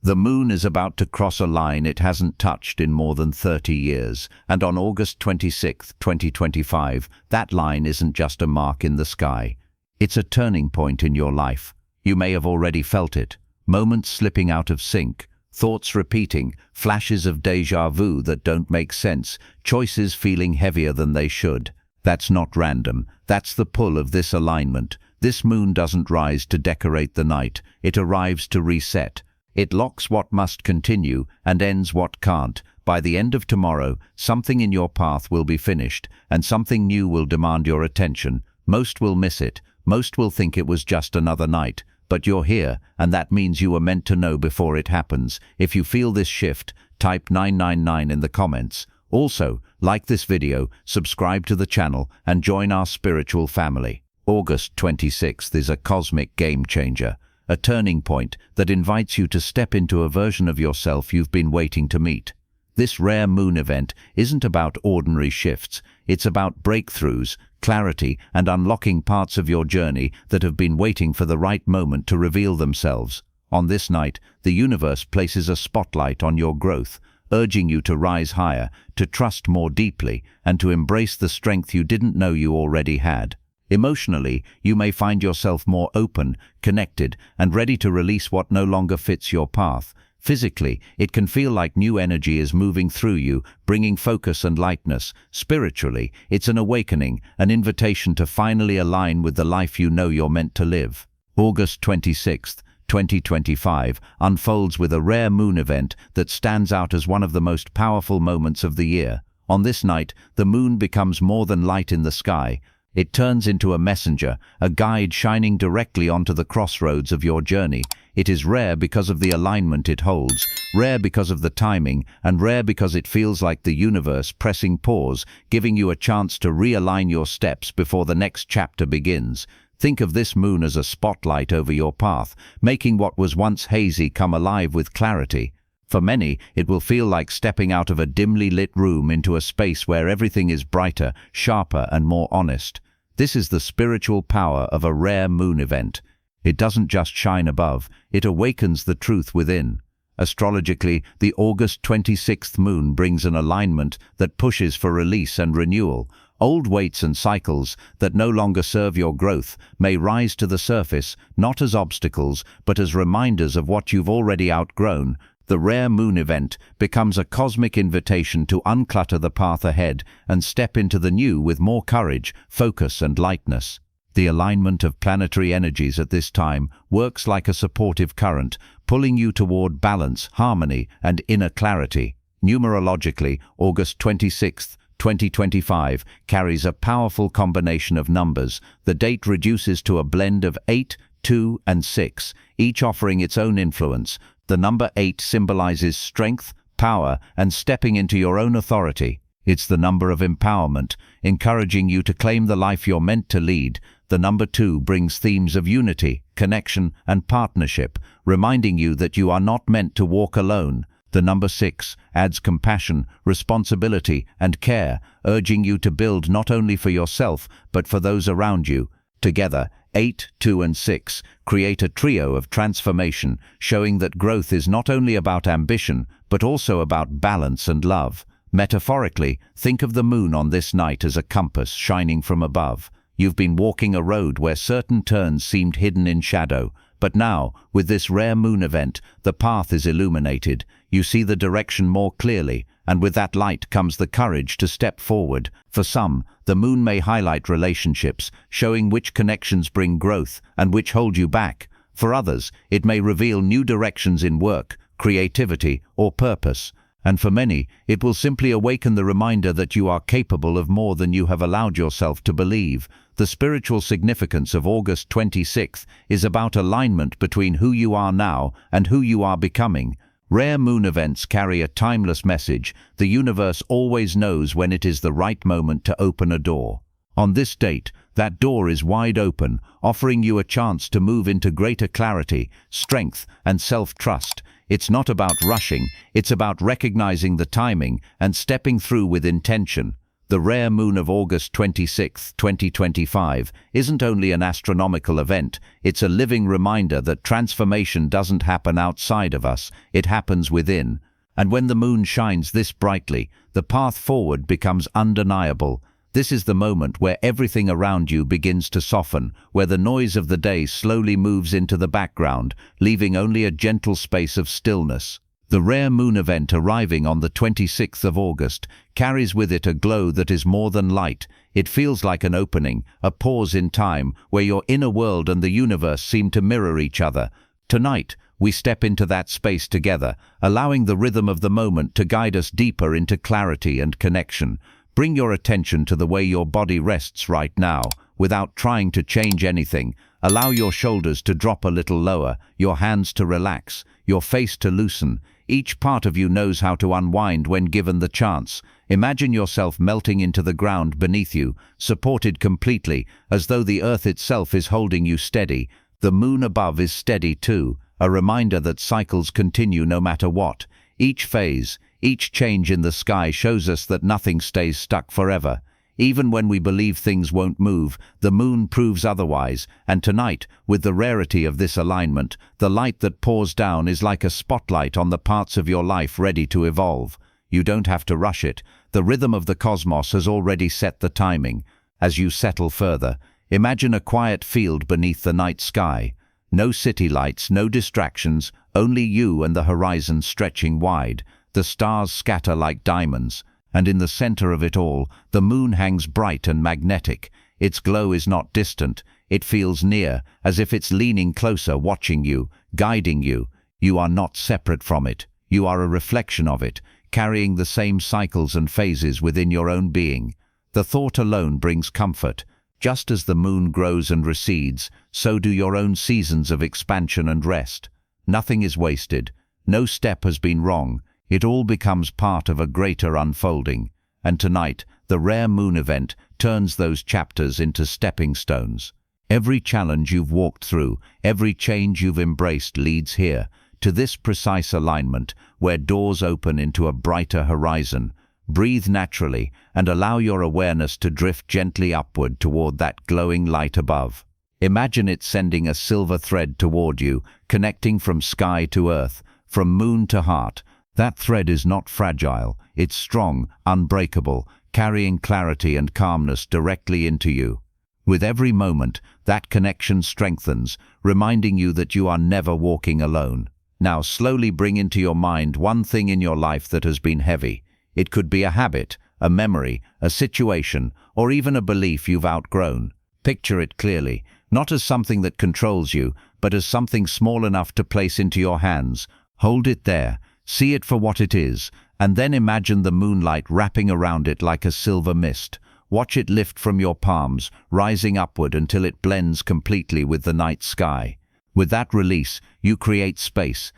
The moon is about to cross a line it hasn't touched in more than 30 years, and on August 26, 2025, that line isn't just a mark in the sky. It's a turning point in your life. You may have already felt it. Moments slipping out of sync, thoughts repeating, flashes of déjà vu that don't make sense, choices feeling heavier than they should. That's not random. That's the pull of this alignment. This moon doesn't rise to decorate the night. It arrives to reset. It locks what must continue and ends what can't. By the end of tomorrow, something in your path will be finished, and something new will demand your attention. Most will miss it. Most will think it was just another night. But you're here, and that means you were meant to know before it happens. If you feel this shift, type 999 in the comments. Also, like this video, subscribe to the channel, and join our spiritual family. August 26th is a cosmic game changer. A turning point that invites you to step into a version of yourself you've been waiting to meet. This rare moon event isn't about ordinary shifts. It's about breakthroughs, clarity, and unlocking parts of your journey that have been waiting for the right moment to reveal themselves. On this night, the universe places a spotlight on your growth, urging you to rise higher, to trust more deeply, and to embrace the strength you didn't know you already had. Emotionally, you may find yourself more open, connected, and ready to release what no longer fits your path. Physically, it can feel like new energy is moving through you, bringing focus and lightness. Spiritually, it's an awakening, an invitation to finally align with the life you know you're meant to live. August 26th, 2025 unfolds with a rare moon event that stands out as one of the most powerful moments of the year. On this night, the moon becomes more than light in the sky. It turns into a messenger, a guide shining directly onto the crossroads of your journey. It is rare because of the alignment it holds, rare because of the timing, and rare because it feels like the universe pressing pause, giving you a chance to realign your steps before the next chapter begins. Think of this moon as a spotlight over your path, making what was once hazy come alive with clarity. For many, it will feel like stepping out of a dimly lit room into a space where everything is brighter, sharper, and more honest. This is the spiritual power of a rare moon event. It doesn't just shine above, it awakens the truth within. Astrologically, the August 26th moon brings an alignment that pushes for release and renewal. Old weights and cycles that no longer serve your growth may rise to the surface, not as obstacles, but as reminders of what you've already outgrown. The rare moon event becomes a cosmic invitation to unclutter the path ahead and step into the new with more courage, focus, and lightness. The alignment of planetary energies at this time works like a supportive current, pulling you toward balance, harmony, and inner clarity. Numerologically, August 26th, 2025 carries a powerful combination of numbers. The date reduces to a blend of 8, 2, and 6, each offering its own influence. The number 8 symbolizes strength, power, and stepping into your own authority. It's the number of empowerment, encouraging you to claim the life you're meant to lead. The number 2 brings themes of unity, connection, and partnership, reminding you that you are not meant to walk alone. The number 6 adds compassion, responsibility, and care, urging you to build not only for yourself, but for those around you. Together, 8, 2, and 6 create a trio of transformation, showing that growth is not only about ambition, but also about balance and love. Metaphorically, think of the moon on this night as a compass shining from above. You've been walking a road where certain turns seemed hidden in shadow, but now, with this rare moon event, the path is illuminated. You see the direction more clearly, and with that light comes the courage to step forward. For some, the moon may highlight relationships, showing which connections bring growth and which hold you back. For others, it may reveal new directions in work, creativity, or purpose. And for many, it will simply awaken the reminder that you are capable of more than you have allowed yourself to believe. The spiritual significance of August 26th is about alignment between who you are now and who you are becoming. Rare moon events carry a timeless message. The universe always knows when it is the right moment to open a door. On this date, that door is wide open, offering you a chance to move into greater clarity, strength, and self-trust. It's not about rushing, it's about recognizing the timing and stepping through with intention. The rare moon of August 26, 2025 isn't only an astronomical event, it's a living reminder that transformation doesn't happen outside of us, it happens within. And when the moon shines this brightly, the path forward becomes undeniable. This is the moment where everything around you begins to soften, where the noise of the day slowly moves into the background, leaving only a gentle space of stillness. The rare moon event arriving on the 26th of August carries with it a glow that is more than light. It feels like an opening, a pause in time, where your inner world and the universe seem to mirror each other. Tonight, we step into that space together, allowing the rhythm of the moment to guide us deeper into clarity and connection. Bring your attention to the way your body rests right now, without trying to change anything. Allow your shoulders to drop a little lower, your hands to relax, your face to loosen. Each part of you knows how to unwind when given the chance. Imagine yourself melting into the ground beneath you, supported completely, as though the earth itself is holding you steady. The moon above is steady too, a reminder that cycles continue no matter what. Each phase, each change in the sky shows us that nothing stays stuck forever. Even when we believe things won't move, the moon proves otherwise, and tonight, with the rarity of this alignment, the light that pours down is like a spotlight on the parts of your life ready to evolve. You don't have to rush it. The rhythm of the cosmos has already set the timing. As you settle further, imagine a quiet field beneath the night sky. No city lights, no distractions, only you and the horizon stretching wide. The stars scatter like diamonds, and in the center of it all, the moon hangs bright and magnetic. Its glow is not distant, it feels near, as if it's leaning closer, watching you, guiding you. You are not separate from it. You are a reflection of it, carrying the same cycles and phases within your own being. The thought alone brings comfort. Just as the moon grows and recedes, so do your own seasons of expansion and rest. Nothing is wasted. No step has been wrong. It all becomes part of a greater unfolding. And tonight, the rare moon event turns those chapters into stepping stones. Every challenge you've walked through, every change you've embraced leads here, to this precise alignment, where doors open into a brighter horizon. Breathe naturally and allow your awareness to drift gently upward toward that glowing light above. Imagine it sending a silver thread toward you, connecting from sky to earth, from moon to heart. That thread is not fragile, it's strong, unbreakable, carrying clarity and calmness directly into you. With every moment, that connection strengthens, reminding you that you are never walking alone. Now slowly bring into your mind one thing in your life that has been heavy. It could be a habit, a memory, a situation, or even a belief you've outgrown. Picture it clearly, not as something that controls you, but as something small enough to place into your hands. Hold it there. See it for what it is, and then imagine the moonlight wrapping around it like a silver mist. Watch it lift from your palms, rising upward until it blends completely with the night sky. With that release, you create space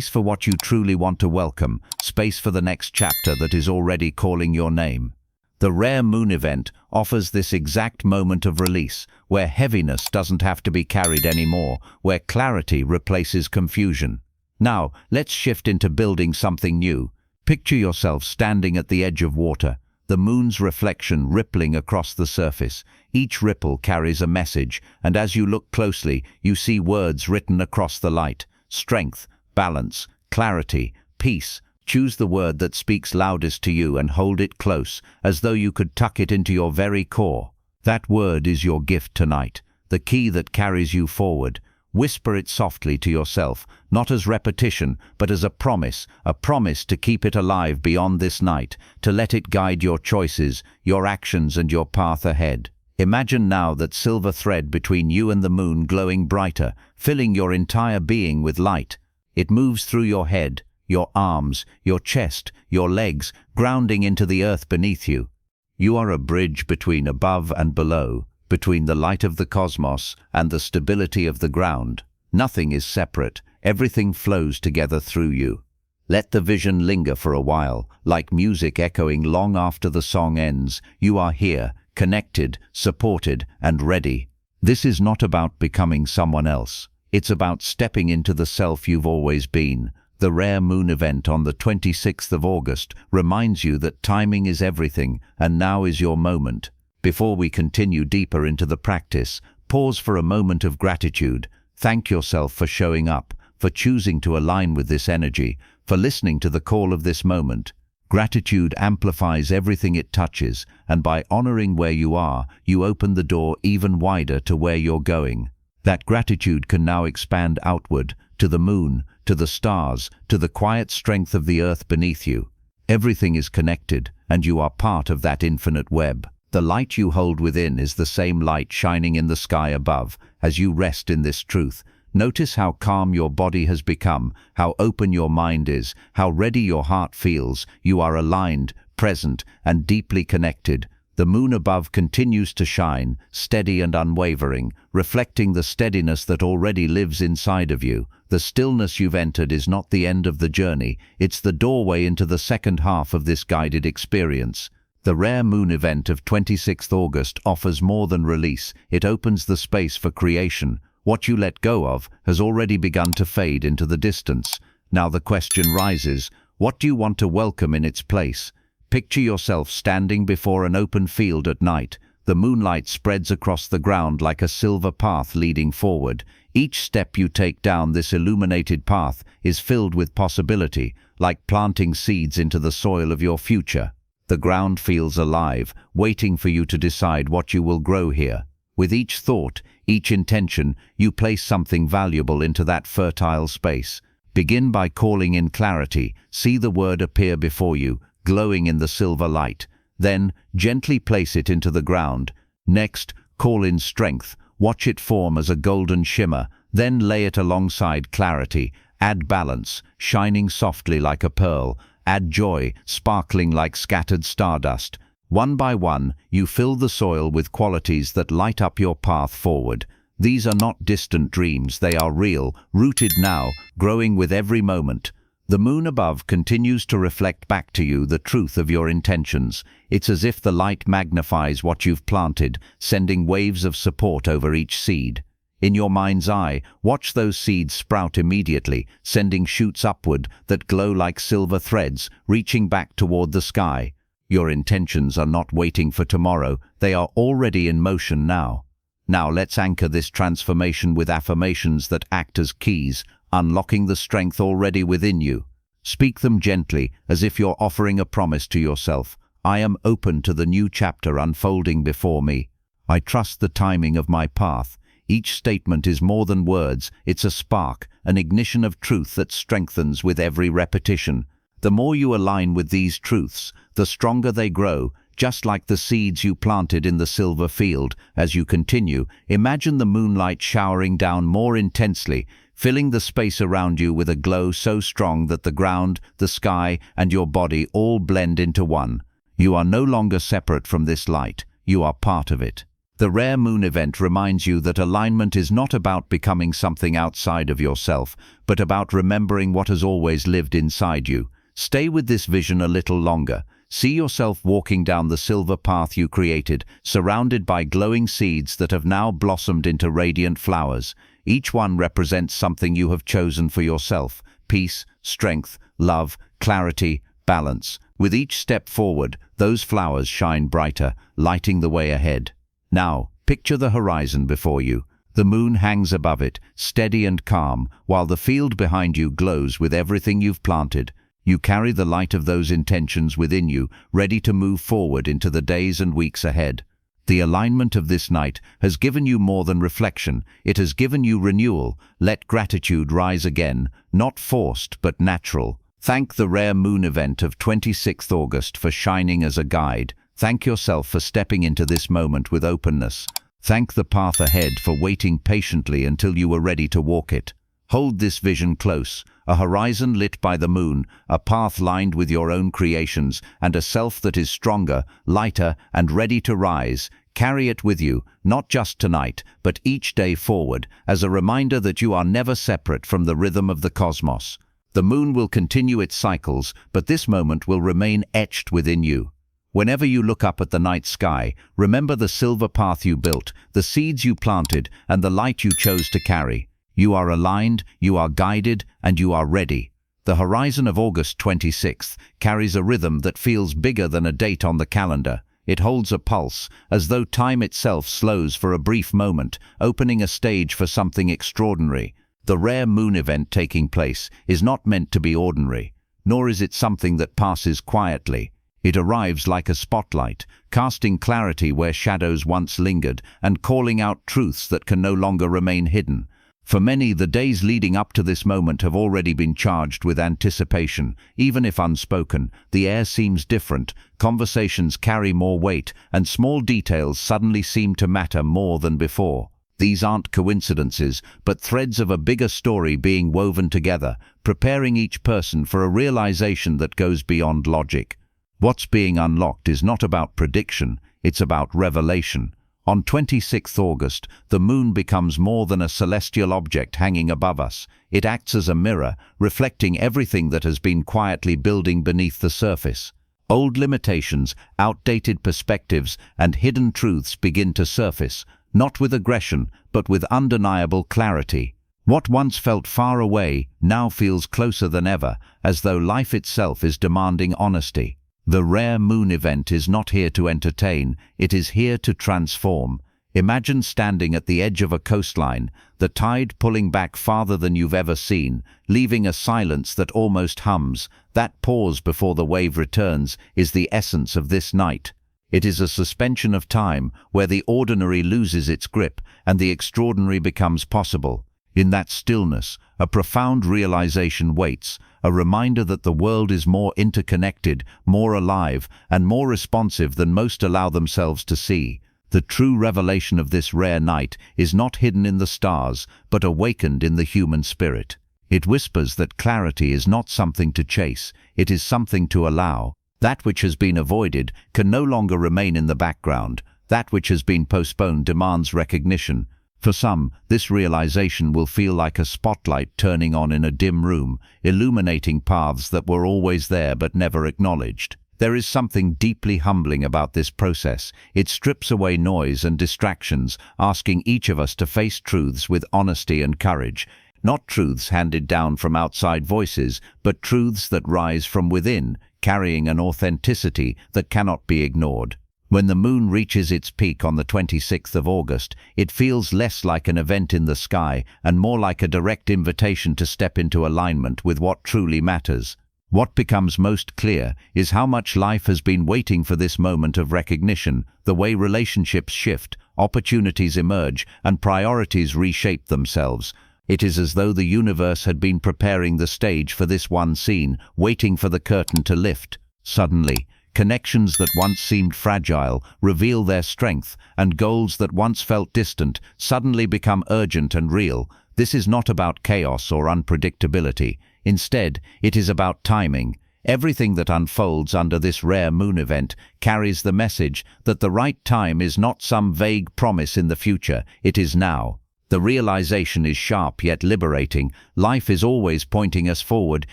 for what you truly want to welcome, space for the next chapter that is already calling your name. The rare moon event offers this exact moment of release, where heaviness doesn't have to be carried anymore, where clarity replaces confusion. Now, let's shift into building something new. Picture yourself standing at the edge of water, the moon's reflection rippling across the surface. Each ripple carries a message, and as you look closely, you see words written across the light. Strength, balance, clarity, peace. Choose the word that speaks loudest to you and hold it close, as though you could tuck it into your very core. That word is your gift tonight, the key that carries you forward. Whisper it softly to yourself, not as repetition, but as a promise to keep it alive beyond this night, to let it guide your choices, your actions, and your path ahead. Imagine now that silver thread between you and the moon glowing brighter, filling your entire being with light. It moves through your head, your arms, your chest, your legs, grounding into the earth beneath you. You are a bridge between above and below, between the light of the cosmos and the stability of the ground. Nothing is separate, everything flows together through you. Let the vision linger for a while, like music echoing long after the song ends. You are here, connected, supported, and ready. This is not about becoming someone else. It's about stepping into the self you've always been, The rare moon event on the 26th of August reminds you that timing is everything and now is your moment. Before we continue deeper into the practice, pause for a moment of gratitude. Thank yourself for showing up, for choosing to align with this energy, for listening to the call of this moment. Gratitude amplifies everything it touches, and by honoring where you are, you open the door even wider to where you're going. That gratitude can now expand outward, to the moon, to the stars, to the quiet strength of the earth beneath you. Everything is connected, and you are part of that infinite web. The light you hold within is the same light shining in the sky above. As you rest in this truth, notice how calm your body has become, how open your mind is, how ready your heart feels. You are aligned, present, and deeply connected. The moon above continues to shine, steady and unwavering, reflecting the steadiness that already lives inside of you. The stillness you've entered is not the end of the journey, it's the doorway into the second half of this guided experience. The rare moon event of 26th August offers more than release. It opens the space for creation. What you let go of has already begun to fade into the distance. Now the question rises, what do you want to welcome in its place? Picture yourself standing before an open field at night. The moonlight spreads across the ground like a silver path leading forward. Each step you take down this illuminated path is filled with possibility, like planting seeds into the soil of your future. The ground feels alive, waiting for you to decide what you will grow here. With each thought, each intention, you place something valuable into that fertile space. Begin by calling in clarity. See the word appear before you, glowing in the silver light. Then, gently place it into the ground. Next, call in strength. Watch it form as a golden shimmer. Then lay it alongside clarity. Add balance, shining softly like a pearl. Add joy, sparkling like scattered stardust. One by one, you fill the soil with qualities that light up your path forward. These are not distant dreams, they are real, rooted now, growing with every moment. The moon above continues to reflect back to you the truth of your intentions. It's as if the light magnifies what you've planted, sending waves of support over each seed. In your mind's eye, watch those seeds sprout immediately, sending shoots upward that glow like silver threads, reaching back toward the sky. Your intentions are not waiting for tomorrow, they are already in motion now. Now let's anchor this transformation with affirmations that act as keys, unlocking the strength already within you. Speak them gently, as if you're offering a promise to yourself. I am open to the new chapter unfolding before me. I trust the timing of my path. Each statement is more than words, it's a spark, an ignition of truth that strengthens with every repetition. The more you align with these truths, the stronger they grow, just like the seeds you planted in the silver field. As you continue, imagine the moonlight showering down more intensely, filling the space around you with a glow so strong that the ground, the sky, and your body all blend into one. You are no longer separate from this light, you are part of it. The rare moon event reminds you that alignment is not about becoming something outside of yourself, but about remembering what has always lived inside you. Stay with this vision a little longer. See yourself walking down the silver path you created, surrounded by glowing seeds that have now blossomed into radiant flowers. Each one represents something you have chosen for yourself: peace, strength, love, clarity, balance. With each step forward, those flowers shine brighter, lighting the way ahead. Now, picture the horizon before you. The moon hangs above it, steady and calm, while the field behind you glows with everything you've planted. You carry the light of those intentions within you, ready to move forward into the days and weeks ahead. The alignment of this night has given you more than reflection, it has given you renewal. Let gratitude rise again, not forced but natural. Thank the rare moon event of 26th August for shining as a guide. Thank yourself for stepping into this moment with openness. Thank the path ahead for waiting patiently until you were ready to walk it. Hold this vision close, a horizon lit by the moon, a path lined with your own creations, and a self that is stronger, lighter, and ready to rise. Carry it with you, not just tonight, but each day forward, as a reminder that you are never separate from the rhythm of the cosmos. The moon will continue its cycles, but this moment will remain etched within you. Whenever you look up at the night sky, remember the silver path you built, the seeds you planted, and the light you chose to carry. You are aligned, you are guided, and you are ready. The The horizon of August 26th carries a rhythm that feels bigger than a date on the calendar. It holds a pulse, as though time itself slows for a brief moment, opening a stage for something extraordinary. The rare moon event taking place is not meant to be ordinary, nor is it something that passes quietly. It arrives like a spotlight, casting clarity where shadows once lingered and calling out truths that can no longer remain hidden. For many, the days leading up to this moment have already been charged with anticipation. Even if unspoken, the air seems different, conversations carry more weight, and small details suddenly seem to matter more than before. These aren't coincidences, but threads of a bigger story being woven together, preparing each person for a realization that goes beyond logic. What's being unlocked is not about prediction, it's about revelation. On 26th August, the moon becomes more than a celestial object hanging above us. It acts as a mirror, reflecting everything that has been quietly building beneath the surface. Old limitations, outdated perspectives, and hidden truths begin to surface, not with aggression, but with undeniable clarity. What once felt far away now feels closer than ever, as though life itself is demanding honesty. The rare moon event is not here to entertain, it is here to transform. Imagine standing at the edge of a coastline, the tide pulling back farther than you've ever seen, leaving a silence that almost hums. That pause before the wave returns is the essence of this night. It is a suspension of time where the ordinary loses its grip and the extraordinary becomes possible. In that stillness, a profound realization waits, a reminder that the world is more interconnected, more alive, and more responsive than most allow themselves to see. The true revelation of this rare night is not hidden in the stars, but awakened in the human spirit. It whispers that clarity is not something to chase, it is something to allow. That which has been avoided can no longer remain in the background. That which has been postponed demands recognition. For some, this realization will feel like a spotlight turning on in a dim room, illuminating paths that were always there but never acknowledged. There is something deeply humbling about this process. It strips away noise and distractions, asking each of us to face truths with honesty and courage. Not truths handed down from outside voices, but truths that rise from within, carrying an authenticity that cannot be ignored. When the moon reaches its peak on the 26th of August, it feels less like an event in the sky and more like a direct invitation to step into alignment with what truly matters. What becomes most clear is how much life has been waiting for this moment of recognition, the way relationships shift, opportunities emerge, and priorities reshape themselves. It is as though the universe had been preparing the stage for this one scene, waiting for the curtain to lift. Suddenly, connections that once seemed fragile reveal their strength, and goals that once felt distant suddenly become urgent and real. This is not about chaos or unpredictability. Instead, it is about timing. Everything that unfolds under this rare moon event carries the message that the right time is not some vague promise in the future, it is now. The realization is sharp yet liberating. Life is always pointing us forward,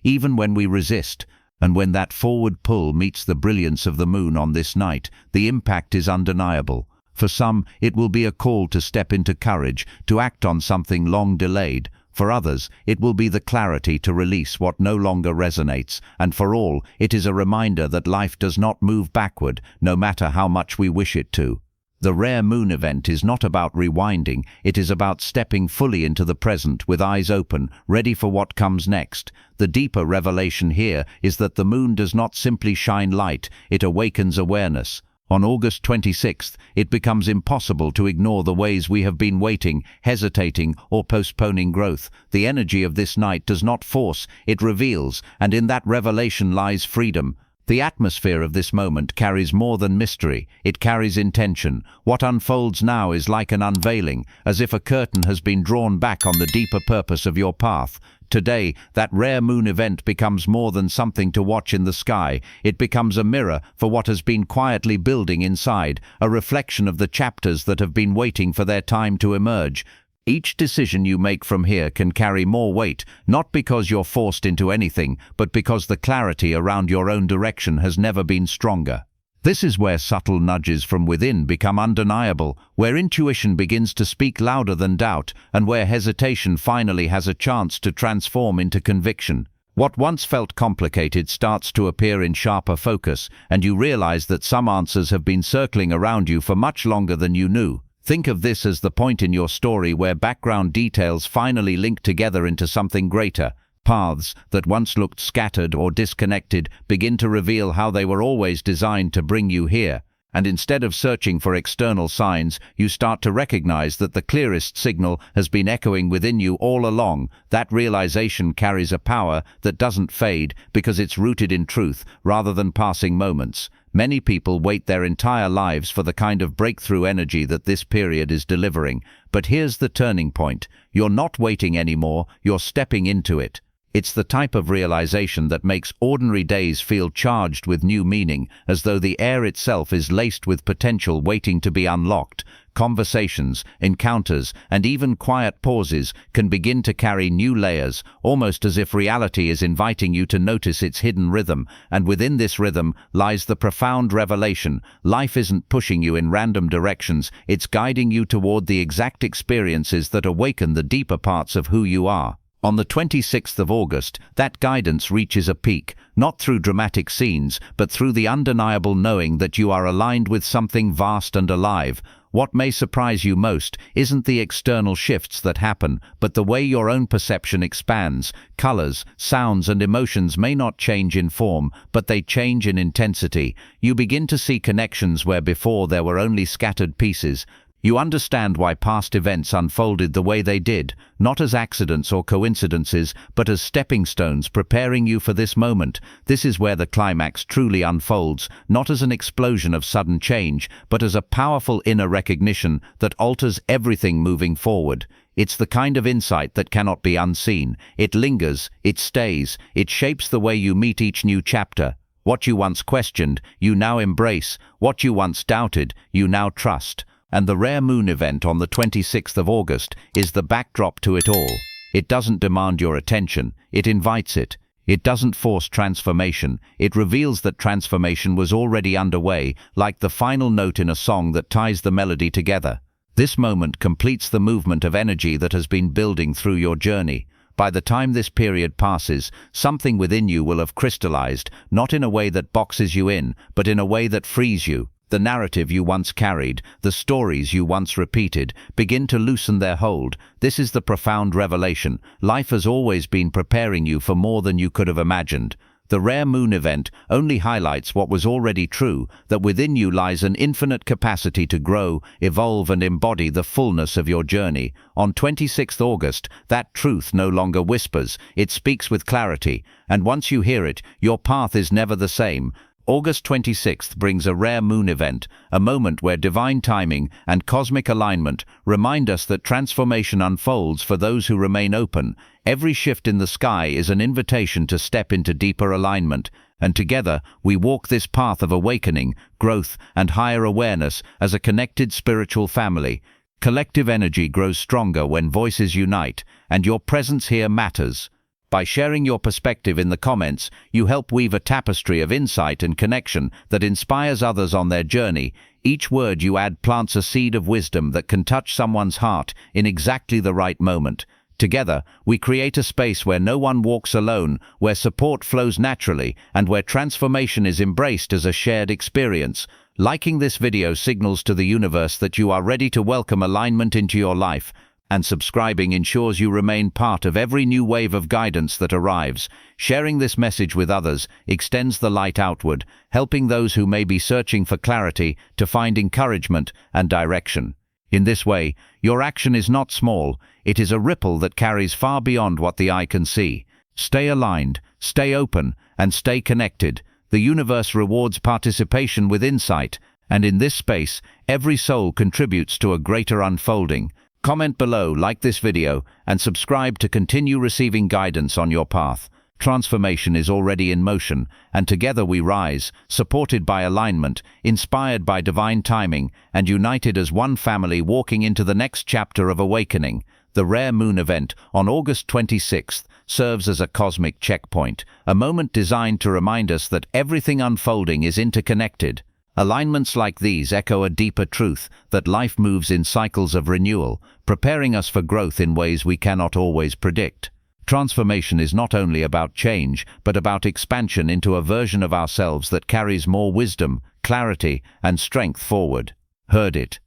even when we resist. And when that forward pull meets the brilliance of the moon on this night, the impact is undeniable. For some, it will be a call to step into courage, to act on something long delayed. For others, it will be the clarity to release what no longer resonates. And for all, it is a reminder that life does not move backward, no matter how much we wish it to. The rare moon event is not about rewinding, it is about stepping fully into the present with eyes open, ready for what comes next. The deeper revelation here is that the moon does not simply shine light, it awakens awareness. On August 26th, it becomes impossible to ignore the ways we have been waiting, hesitating, or postponing growth. The energy of this night does not force, it reveals, and in that revelation lies freedom. The atmosphere of this moment carries more than mystery, it carries intention. What unfolds now is like an unveiling, as if a curtain has been drawn back on the deeper purpose of your path. Today, that rare moon event becomes more than something to watch in the sky. It becomes a mirror for what has been quietly building inside, a reflection of the chapters that have been waiting for their time to emerge. Each decision you make from here can carry more weight, not because you're forced into anything, but because the clarity around your own direction has never been stronger. This is where subtle nudges from within become undeniable, where intuition begins to speak louder than doubt, and where hesitation finally has a chance to transform into conviction. What once felt complicated starts to appear in sharper focus, and you realize that some answers have been circling around you for much longer than you knew. Think of this as the point in your story where background details finally link together into something greater. Paths that once looked scattered or disconnected begin to reveal how they were always designed to bring you here. And instead of searching for external signs, you start to recognize that the clearest signal has been echoing within you all along. That realization carries a power that doesn't fade because it's rooted in truth rather than passing moments. Many people wait their entire lives for the kind of breakthrough energy that this period is delivering. But here's the turning point. You're not waiting anymore, you're stepping into it. It's the type of realization that makes ordinary days feel charged with new meaning, as though the air itself is laced with potential waiting to be unlocked. Conversations, encounters, and even quiet pauses can begin to carry new layers, almost as if reality is inviting you to notice its hidden rhythm. And within this rhythm lies the profound revelation. Life isn't pushing you in random directions, it's guiding you toward the exact experiences that awaken the deeper parts of who you are. On the 26th of August, that guidance reaches a peak, not through dramatic scenes, but through the undeniable knowing that you are aligned with something vast and alive. What may surprise you most isn't the external shifts that happen, but the way your own perception expands. Colors, sounds, and emotions may not change in form, but they change in intensity. You begin to see connections where before there were only scattered pieces. You understand why past events unfolded the way they did, not as accidents or coincidences, but as stepping stones preparing you for this moment. This is where the climax truly unfolds, not as an explosion of sudden change, but as a powerful inner recognition that alters everything moving forward. It's the kind of insight that cannot be unseen. It lingers, it stays, it shapes the way you meet each new chapter. What you once questioned, you now embrace. What you once doubted, you now trust. And the rare moon event on the 26th of August is the backdrop to it all. It doesn't demand your attention, it invites it. It doesn't force transformation, it reveals that transformation was already underway, like the final note in a song that ties the melody together. This moment completes the movement of energy that has been building through your journey. By the time this period passes, something within you will have crystallized, not in a way that boxes you in, but in a way that frees you. The narrative you once carried, the stories you once repeated, begin to loosen their hold. This is the profound revelation. Life has always been preparing you for more than you could have imagined. The rare moon event only highlights what was already true, that within you lies an infinite capacity to grow, evolve, and embody the fullness of your journey. On 26th August, that truth no longer whispers, it speaks with clarity, and once you hear it, your path is never the same. August 26th brings a rare moon event, a moment where divine timing and cosmic alignment remind us that transformation unfolds for those who remain open. Every shift in the sky is an invitation to step into deeper alignment, and together we walk this path of awakening, growth, and higher awareness as a connected spiritual family. Collective energy grows stronger when voices unite, and your presence here matters. By sharing your perspective in the comments, you help weave a tapestry of insight and connection that inspires others on their journey. Each word you add plants a seed of wisdom that can touch someone's heart in exactly the right moment. Together, we create a space where no one walks alone, where support flows naturally, and where transformation is embraced as a shared experience. Liking this video signals to the universe that you are ready to welcome alignment into your life. And subscribing ensures you remain part of every new wave of guidance that arrives. Sharing this message with others extends the light outward, helping those who may be searching for clarity to find encouragement and direction. In this way, your action is not small, it is a ripple that carries far beyond what the eye can see. Stay aligned, stay open, and stay connected. The universe rewards participation with insight, and in this space, every soul contributes to a greater unfolding. Comment below, like this video, and subscribe to continue receiving guidance on your path. Transformation is already in motion, and together we rise, supported by alignment, inspired by divine timing, and united as one family walking into the next chapter of awakening. The rare moon event on August 26th serves as a cosmic checkpoint, a moment designed to remind us that everything unfolding is interconnected. Alignments like these echo a deeper truth, that life moves in cycles of renewal, preparing us for growth in ways we cannot always predict. Transformation is not only about change, but about expansion into a version of ourselves that carries more wisdom, clarity, and strength forward. Heard it.